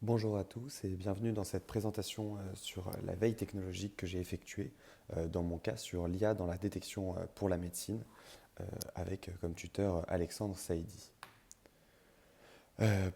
Bonjour à tous et bienvenue dans cette présentation sur la veille technologique que j'ai effectuée, dans mon cas sur l'IA dans la détection pour la médecine, avec comme tuteur Alexandre Saïdi.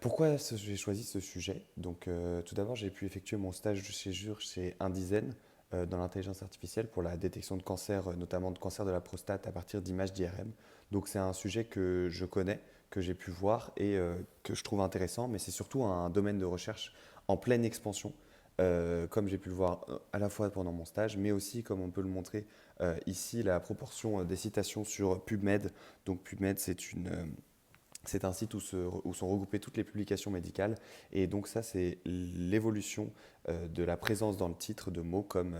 Pourquoi j'ai choisi ce sujet? Tout d'abord, j'ai pu effectuer mon stage de séjour chez Indizen dans l'intelligence artificielle pour la détection de cancer, notamment de cancer de la prostate à partir d'images d'IRM. Donc, c'est un sujet que je connais, que j'ai pu voir et que je trouve intéressant, mais c'est surtout un domaine de recherche en pleine expansion, comme j'ai pu le voir à la fois pendant mon stage, mais aussi, comme on peut le montrer ici, la proportion des citations sur PubMed. Donc, PubMed, c'est un site où sont regroupées toutes les publications médicales. Et donc ça, c'est l'évolution de la présence dans le titre de mots comme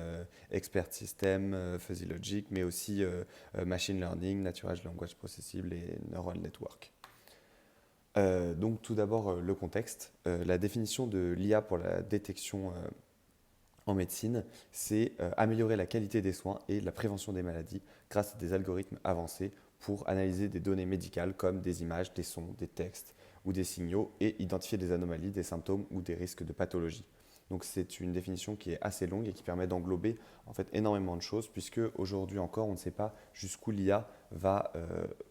expert system, fuzzy logic, mais aussi machine learning, natural language processing et neural network. Donc tout d'abord, le contexte. La définition de l'IA pour la détection en médecine, c'est améliorer la qualité des soins et la prévention des maladies grâce à des algorithmes avancés pour analyser des données médicales comme des images, des sons, des textes ou des signaux et identifier des anomalies, des symptômes ou des risques de pathologie. Donc c'est une définition qui est assez longue et qui permet d'englober en fait énormément de choses puisque aujourd'hui encore on ne sait pas jusqu'où l'IA va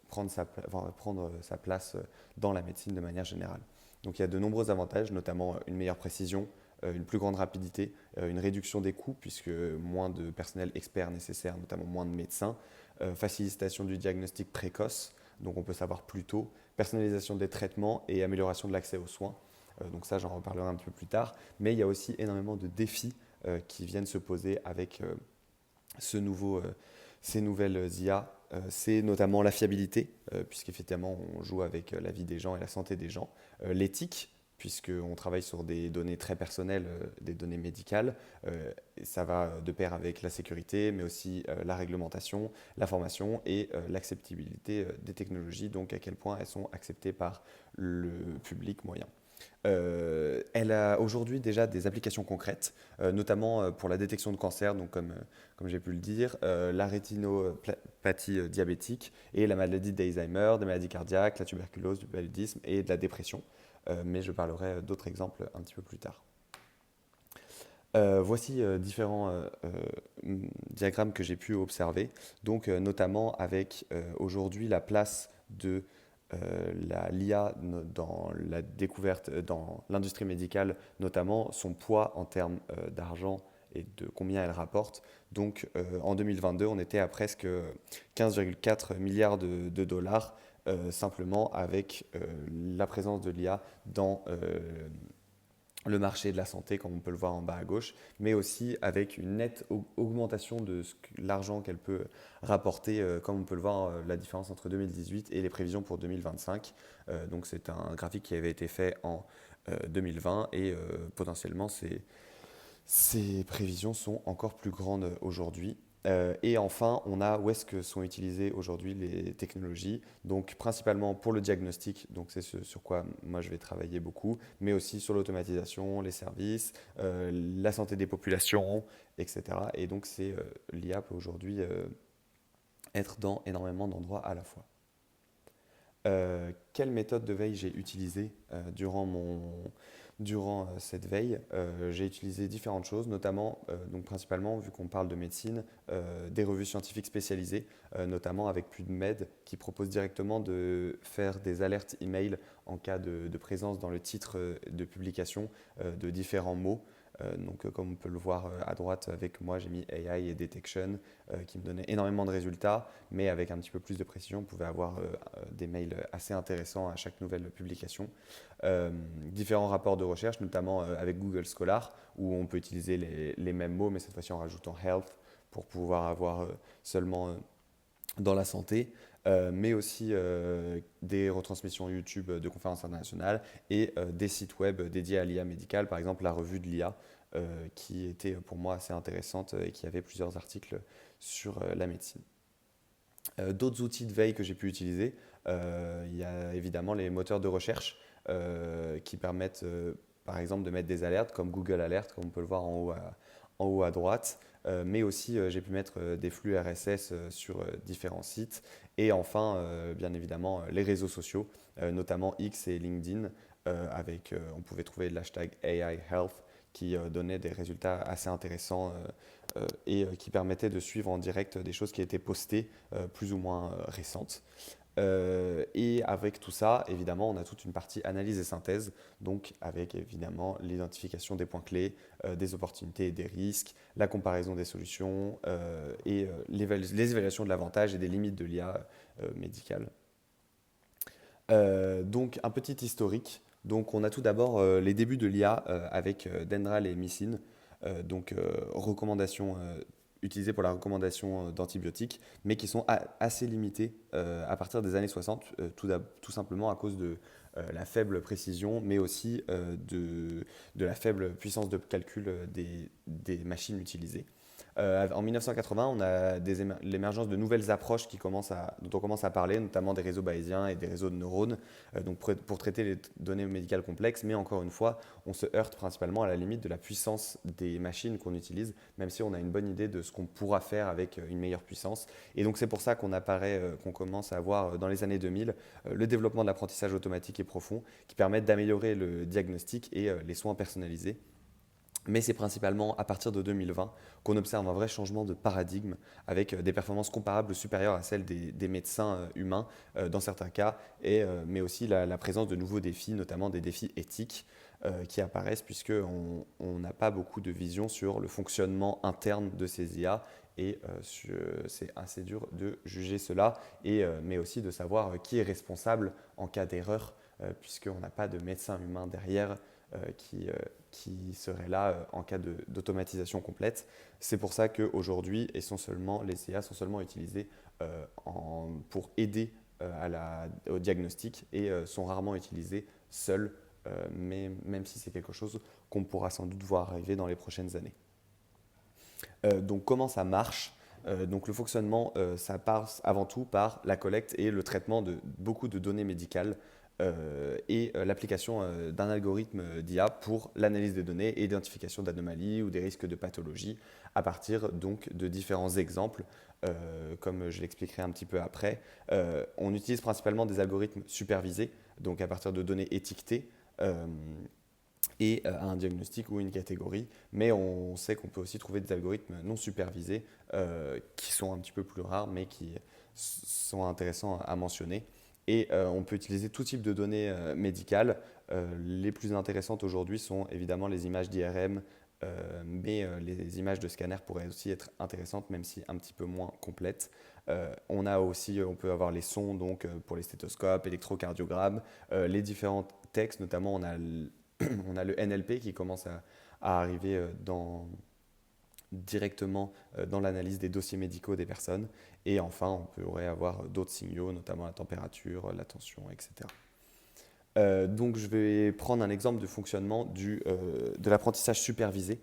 prendre sa place dans la médecine de manière générale. Donc il y a de nombreux avantages, notamment une meilleure précision, une plus grande rapidité, une réduction des coûts puisque moins de personnel expert nécessaire, notamment moins de médecins, facilitation du diagnostic précoce, donc on peut savoir plus tôt, personnalisation des traitements et amélioration de l'accès aux soins. Donc ça, j'en reparlerai un petit peu plus tard. Mais il y a aussi énormément de défis qui viennent se poser avec ce nouveau, ces nouvelles IA. C'est notamment la fiabilité, puisqu'effectivement on joue avec la vie des gens et la santé des gens, l'éthique, puisqu'on travaille sur des données très personnelles, des données médicales. Et ça va de pair avec la sécurité, mais aussi la réglementation, la formation et l'acceptabilité des technologies, donc à quel point elles sont acceptées par le public moyen. Elle a aujourd'hui déjà des applications concrètes, notamment pour la détection de cancer, donc comme j'ai pu le dire, la rétinopathie diabétique et la maladie d'Alzheimer, des maladies cardiaques, la tuberculose, du paludisme et de la dépression. Mais je parlerai d'autres exemples un petit peu plus tard. Voici différents diagrammes que j'ai pu observer, donc notamment avec aujourd'hui la place de l'IA dans la découverte, dans l'industrie médicale, notamment son poids en termes d'argent et de combien elle rapporte. Donc en 2022, on était à presque 15,4 milliards de dollars, simplement avec la présence de l'IA dans le marché de la santé, comme on peut le voir en bas à gauche, mais aussi avec une nette augmentation de l'argent qu'elle peut rapporter, comme on peut le voir, la différence entre 2018 et les prévisions pour 2025. Donc c'est un graphique qui avait été fait en 2020 et potentiellement ces prévisions sont encore plus grandes aujourd'hui. Et enfin, on a où est-ce que sont utilisées aujourd'hui les technologies. Donc principalement pour le diagnostic, donc c'est ce sur quoi moi je vais travailler beaucoup, mais aussi sur l'automatisation, les services, la santé des populations, etc. Et donc l'IA peut aujourd'hui être dans énormément d'endroits à la fois. Quelle méthode de veille j'ai utilisée durant cette veille? J'ai utilisé différentes choses, notamment, donc principalement, vu qu'on parle de médecine, des revues scientifiques spécialisées, notamment avec PubMed, qui propose directement de faire des alertes email en cas de présence dans le titre de publication de différents mots. Comme on peut le voir à droite avec moi, j'ai mis AI et Detection qui me donnait énormément de résultats, mais avec un petit peu plus de précision, on pouvait avoir des mails assez intéressants à chaque nouvelle publication. Différents rapports de recherche, notamment avec Google Scholar, où on peut utiliser les mêmes mots, mais cette fois-ci en rajoutant health pour pouvoir avoir seulement dans la santé, mais aussi des retransmissions YouTube de conférences internationales et des sites web dédiés à l'IA médicale, par exemple la revue de l'IA, qui était pour moi assez intéressante et qui avait plusieurs articles sur la médecine. D'autres outils de veille que j'ai pu utiliser, il y a évidemment les moteurs de recherche qui permettent par exemple de mettre des alertes comme Google Alert, comme on peut le voir en haut à droite, mais aussi j'ai pu mettre des flux RSS sur différents sites. Et enfin, bien évidemment, les réseaux sociaux, notamment X et LinkedIn, on pouvait trouver l'hashtag AI Health qui donnait des résultats assez intéressants et qui permettait de suivre en direct des choses qui étaient postées plus ou moins récentes. Et avec tout ça, évidemment, on a toute une partie analyse et synthèse, donc avec évidemment l'identification des points clés, des opportunités et des risques, la comparaison des solutions et les évaluations de l'avantage et des limites de l'IA médicale. Donc un petit historique. Donc on a tout d'abord les débuts de l'IA avec Dendral et Mycin, recommandations utilisées pour la recommandation d'antibiotiques, mais qui sont assez limitées à partir des années 60, tout simplement à cause de la faible précision, mais aussi de la faible puissance de calcul des machines utilisées. En 1980, on a l'émergence de nouvelles approches dont on commence à parler, notamment des réseaux bayésiens et des réseaux de neurones, donc pour traiter les données médicales complexes. Mais encore une fois, on se heurte principalement à la limite de la puissance des machines qu'on utilise, même si on a une bonne idée de ce qu'on pourra faire avec une meilleure puissance. Et donc c'est pour ça qu'on commence à voir dans les années 2000 le développement de l'apprentissage automatique et profond, qui permettent d'améliorer le diagnostic et les soins personnalisés. Mais c'est principalement à partir de 2020 qu'on observe un vrai changement de paradigme avec des performances comparables ou supérieures à celles des médecins humains dans certains cas, mais aussi la présence de nouveaux défis, notamment des défis éthiques qui apparaissent puisqu'on n'a pas beaucoup de vision sur le fonctionnement interne de ces IA et c'est assez dur de juger cela, mais aussi de savoir qui est responsable en cas d'erreur puisqu'on n'a pas de médecin humain derrière qui, serait là en cas d'automatisation complète. C'est pour ça qu'aujourd'hui, les IA sont seulement utilisées pour aider au diagnostic et sont rarement utilisées seules, mais même si c'est quelque chose qu'on pourra sans doute voir arriver dans les prochaines années. Donc comment ça marche? Donc le fonctionnement, ça passe avant tout par la collecte et le traitement de beaucoup de données médicales et l'application d'un algorithme d'IA pour l'analyse des données et l'identification d'anomalies ou des risques de pathologie à partir donc de différents exemples, comme je l'expliquerai un petit peu après. On utilise principalement des algorithmes supervisés, donc à partir de données étiquetées. Et à un diagnostic ou une catégorie, mais on sait qu'on peut aussi trouver des algorithmes non supervisés qui sont un petit peu plus rares, mais qui sont intéressants à mentionner. Et on peut utiliser tout type de données médicales. Les plus intéressantes aujourd'hui sont évidemment les images d'IRM, mais les images de scanner pourraient aussi être intéressantes, même si un petit peu moins complètes. On peut avoir les sons donc, pour les stéthoscopes, électrocardiogrammes, les différents textes, notamment on a le NLP qui commence à arriver directement dans l'analyse des dossiers médicaux des personnes. Et enfin, on pourrait avoir d'autres signaux, notamment la température, la tension, etc. Donc, je vais prendre un exemple de fonctionnement de l'apprentissage supervisé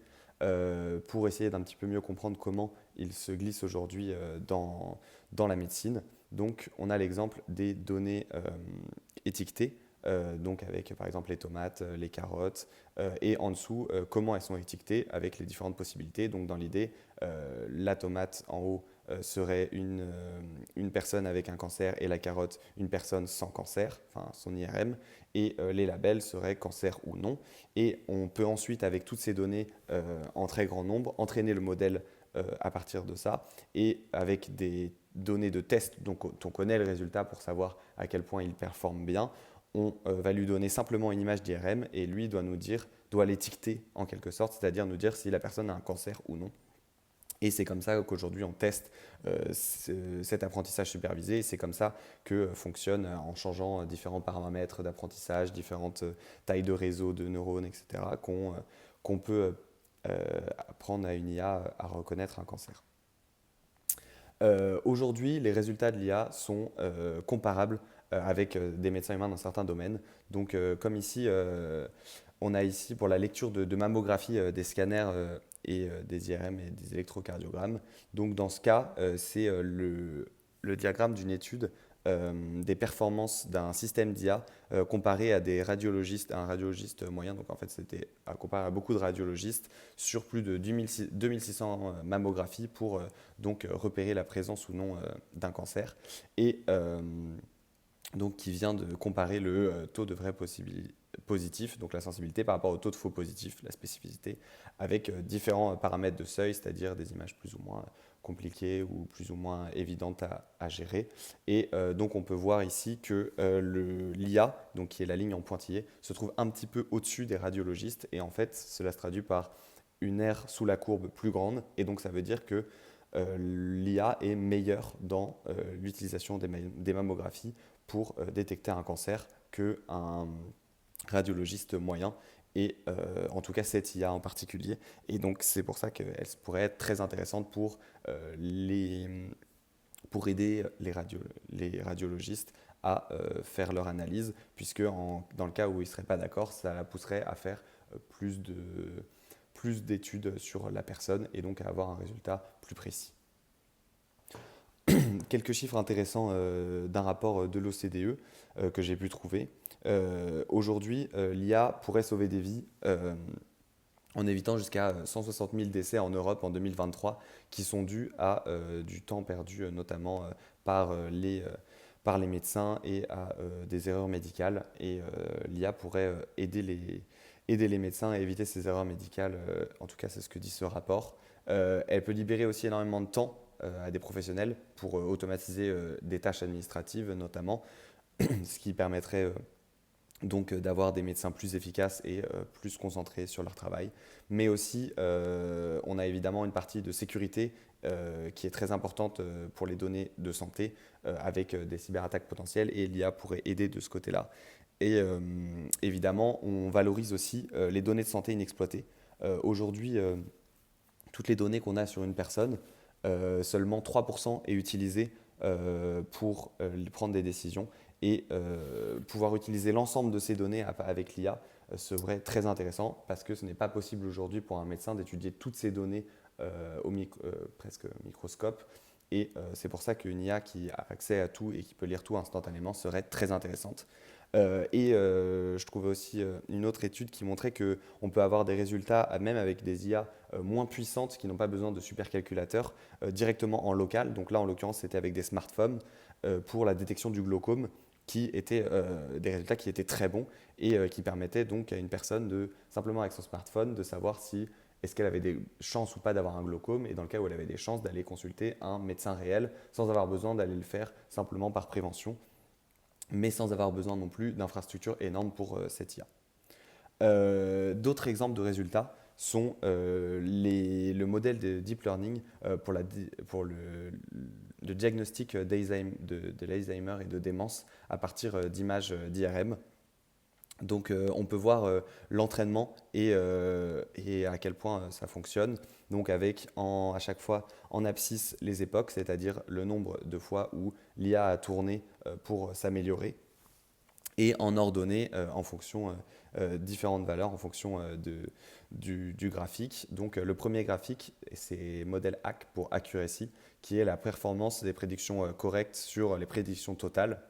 pour essayer d'un petit peu mieux comprendre comment il se glisse aujourd'hui dans la médecine. Donc, on a l'exemple des données étiquetées. Donc avec par exemple les tomates, les carottes, et en dessous comment elles sont étiquetées avec les différentes possibilités. Donc dans l'idée, la tomate en haut serait une personne avec un cancer et la carotte une personne sans cancer, enfin son IRM, et les labels seraient cancer ou non. Et on peut ensuite avec toutes ces données en très grand nombre entraîner le modèle à partir de ça et avec des données de test, donc on connaît le résultat pour savoir à quel point il performe bien. On va lui donner simplement une image d'IRM et lui doit l'étiqueter en quelque sorte, c'est-à-dire nous dire si la personne a un cancer ou non. Et c'est comme ça qu'aujourd'hui on teste cet apprentissage supervisé et c'est comme ça que fonctionne en changeant différents paramètres d'apprentissage, différentes tailles de réseaux, de neurones, etc. qu'on peut apprendre à une IA à reconnaître un cancer. Aujourd'hui, les résultats de l'IA sont comparables avec des médecins humains dans certains domaines. Donc, comme ici, on a ici pour la lecture de mammographie des scanners et des IRM et des électrocardiogrammes. Donc, dans ce cas, c'est le diagramme d'une étude des performances d'un système d'IA comparé à un radiologiste moyen. Donc en fait, c'était à comparer à beaucoup de radiologistes sur plus de 2600 mammographies pour donc repérer la présence ou non d'un cancer. Et donc qui vient de comparer le taux de vraie positif, donc la sensibilité par rapport au taux de faux positif, la spécificité, avec différents paramètres de seuil, c'est-à-dire des images plus ou moins compliquées ou plus ou moins évidentes à gérer. Et donc on peut voir ici que l'IA, donc qui est la ligne en pointillé, se trouve un petit peu au-dessus des radiologistes, et en fait cela se traduit par une aire sous la courbe plus grande, et donc ça veut dire que l'IA est meilleure dans l'utilisation des mammographies pour détecter un cancer qu'un radiologiste moyen, et en tout cas cette IA en particulier. Et donc c'est pour ça qu'elle pourrait être très intéressante pour aider les radiologistes à faire leur analyse, puisque dans le cas où ils ne seraient pas d'accord, ça la pousserait à faire plus d'études sur la personne et donc à avoir un résultat plus précis. Quelques chiffres intéressants d'un rapport de l'OCDE que j'ai pu trouver. Aujourd'hui, l'IA pourrait sauver des vies en évitant jusqu'à 160 000 décès en Europe en 2023 qui sont dus à du temps perdu notamment par les médecins et à des erreurs médicales. Et l'IA pourrait aider les médecins à éviter ces erreurs médicales, en tout cas c'est ce que dit ce rapport. Elle peut libérer aussi énormément de temps à des professionnels pour automatiser des tâches administratives notamment, ce qui permettrait donc d'avoir des médecins plus efficaces et plus concentrés sur leur travail. Mais aussi, on a évidemment une partie de sécurité qui est très importante pour les données de santé avec des cyberattaques potentielles, et l'IA pourrait aider de ce côté-là. Et évidemment, on valorise aussi les données de santé inexploitées. Aujourd'hui, toutes les données qu'on a sur une personne, seulement 3% est utilisé pour prendre des décisions, et pouvoir utiliser l'ensemble de ces données avec l'IA serait très intéressant, parce que ce n'est pas possible aujourd'hui pour un médecin d'étudier toutes ces données presque microscope, et c'est pour ça qu'une IA qui a accès à tout et qui peut lire tout instantanément serait très intéressante. Je trouvais aussi une autre étude qui montrait qu'on peut avoir des résultats, même avec des IA moins puissantes, qui n'ont pas besoin de supercalculateurs, directement en local. Donc là, en l'occurrence, c'était avec des smartphones pour la détection du glaucome, qui étaient des résultats qui étaient très bons, et qui permettaient donc à une personne simplement avec son smartphone, de savoir si est-ce qu'elle avait des chances ou pas d'avoir un glaucome, et dans le cas où elle avait des chances, d'aller consulter un médecin réel, sans avoir besoin d'aller le faire simplement par prévention, mais sans avoir besoin non plus d'infrastructures énormes pour cette IA. D'autres exemples de résultats sont le modèle de deep learning pour le diagnostic de l'Alzheimer et de démence à partir d'images d'IRM. Donc on peut voir l'entraînement et à quel point ça fonctionne. Donc avec à chaque fois en abscisse les époques, c'est-à-dire le nombre de fois où l'IA a tourné pour s'améliorer, et en ordonnée en fonction différentes valeurs en fonction du graphique. Donc le premier graphique, c'est modèle AC pour accuracy, qui est la performance des prédictions correctes sur les prédictions totales.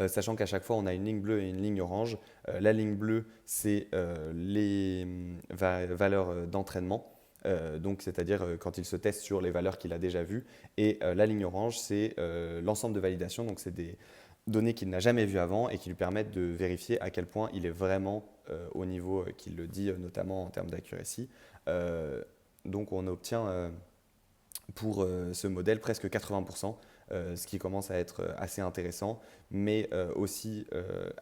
Sachant qu'à chaque fois, on a une ligne bleue et une ligne orange. La ligne bleue, c'est les valeurs d'entraînement, donc c'est-à-dire quand il se teste sur les valeurs qu'il a déjà vues. Et la ligne orange, c'est l'ensemble de validation, donc c'est des données qu'il n'a jamais vues avant et qui lui permettent de vérifier à quel point il est vraiment au niveau qu'il le dit, notamment en termes d'accuracy. Donc on obtient pour ce modèle presque 80%, ce qui commence à être assez intéressant, mais aussi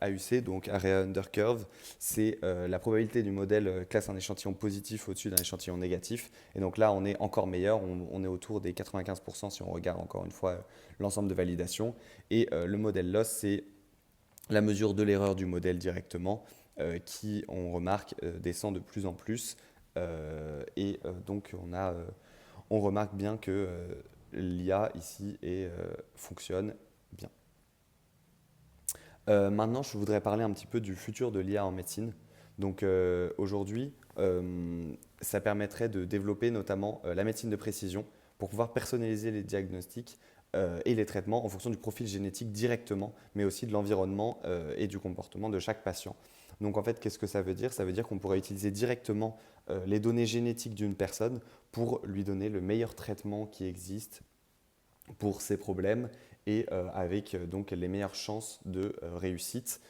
AUC, donc Area Under Curve, c'est la probabilité du modèle classe un échantillon positif au-dessus d'un échantillon négatif, et donc là on est encore meilleur, on est autour des 95% si on regarde encore une fois l'ensemble de validation, et le modèle loss, c'est la mesure de l'erreur du modèle directement, qui on remarque descend de plus en plus, donc on remarque bien que l'IA ici fonctionne bien. Maintenant, je voudrais parler un petit peu du futur de l'IA en médecine. Donc aujourd'hui, ça permettrait de développer notamment la médecine de précision pour pouvoir personnaliser les diagnostics et les traitements en fonction du profil génétique directement, mais aussi de l'environnement et du comportement de chaque patient. Donc en fait, qu'est-ce que ça veut dire? Ça veut dire qu'on pourrait utiliser directement les données génétiques d'une personne pour lui donner le meilleur traitement qui existe pour ses problèmes, et avec donc les meilleures chances de réussite.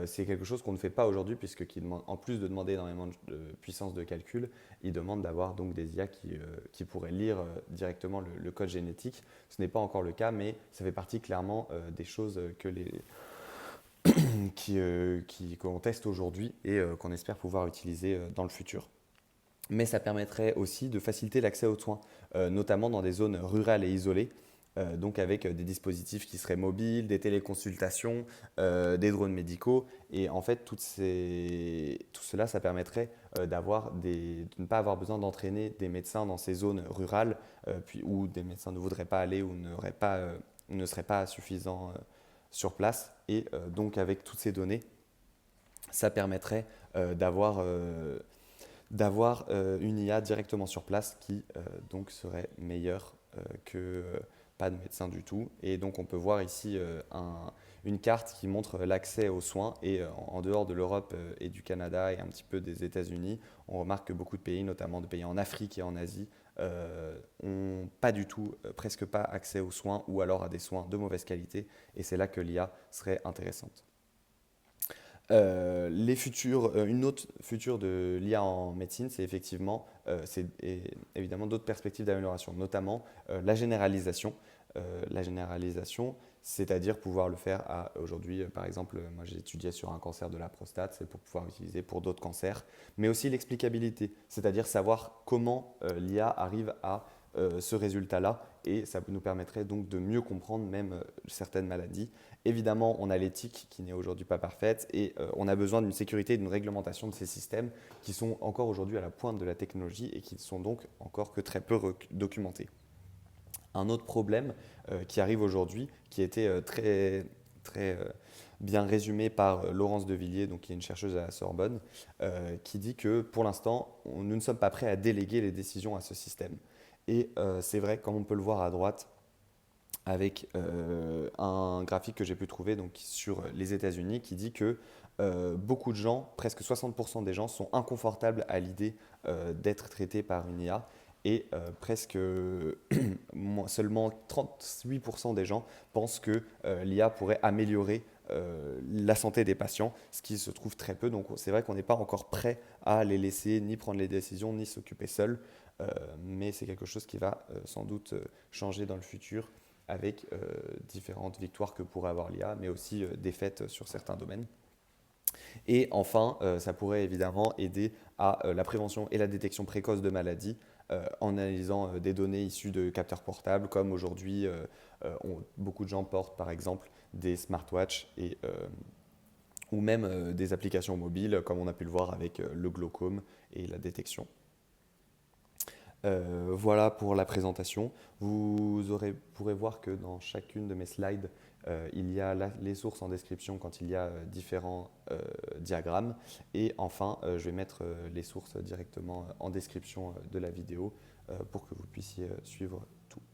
C'est quelque chose qu'on ne fait pas aujourd'hui puisque en plus de demander énormément de puissance de calcul, il demande d'avoir donc des IA qui pourraient lire directement le code génétique. Ce n'est pas encore le cas, mais ça fait partie clairement des choses qu'on teste aujourd'hui et qu'on espère pouvoir utiliser dans le futur. Mais ça permettrait aussi de faciliter l'accès aux soins, notamment dans des zones rurales et isolées, donc avec des dispositifs qui seraient mobiles, des téléconsultations, des drones médicaux. Et en fait, tout cela, ça permettrait de ne pas avoir besoin d'entraîner des médecins dans ces zones rurales, où des médecins ne voudraient pas aller ou ne seraient pas suffisants sur place. Et donc avec toutes ces données, ça permettrait d'avoir une IA directement sur place qui donc serait meilleure que pas de médecin du tout. Et donc on peut voir ici une carte qui montre l'accès aux soins et en dehors de l'Europe et du Canada et un petit peu des États-Unis, on remarque que beaucoup de pays, notamment des pays en Afrique et en Asie, ont pas du tout, presque pas accès aux soins ou alors à des soins de mauvaise qualité. Et c'est là que l'IA serait intéressante. Une autre future de l'IA en médecine, c'est effectivement, évidemment d'autres perspectives d'amélioration, notamment la généralisation. La généralisation, c'est-à-dire pouvoir le faire aujourd'hui, par exemple, moi j'ai étudié sur un cancer de la prostate, c'est pour pouvoir l'utiliser pour d'autres cancers, mais aussi l'explicabilité, c'est-à-dire savoir comment l'IA arrive à ce résultat-là et ça nous permettrait donc de mieux comprendre même certaines maladies. Évidemment, on a l'éthique qui n'est aujourd'hui pas parfaite et on a besoin d'une sécurité et d'une réglementation de ces systèmes qui sont encore aujourd'hui à la pointe de la technologie et qui ne sont donc encore que très peu documentés. Un autre problème qui arrive aujourd'hui, qui a été très bien résumé par Laurence Devilliers, donc qui est une chercheuse à la Sorbonne, qui dit que pour l'instant, nous ne sommes pas prêts à déléguer les décisions à ce système. Et c'est vrai, comme on peut le voir à droite, avec un graphique que j'ai pu trouver donc, sur les États-Unis qui dit que beaucoup de gens, presque 60% des gens, sont inconfortables à l'idée d'être traités par une IA et presque seulement 38% des gens pensent que l'IA pourrait améliorer la santé des patients, ce qui se trouve très peu. Donc c'est vrai qu'on n'est pas encore prêt à les laisser ni prendre les décisions ni s'occuper seuls, mais c'est quelque chose qui va sans doute changer dans le futur avec différentes victoires que pourrait avoir l'IA, mais aussi défaites sur certains domaines. Et enfin, ça pourrait évidemment aider à la prévention et la détection précoce de maladies en analysant des données issues de capteurs portables, comme aujourd'hui, beaucoup de gens portent par exemple des smartwatches ou même des applications mobiles, comme on a pu le voir avec le glaucome et la détection. Voilà pour la présentation. Pourrez voir que dans chacune de mes slides, il y a les sources en description quand il y a différents diagrammes. Et enfin, je vais mettre les sources directement en description de la vidéo pour que vous puissiez suivre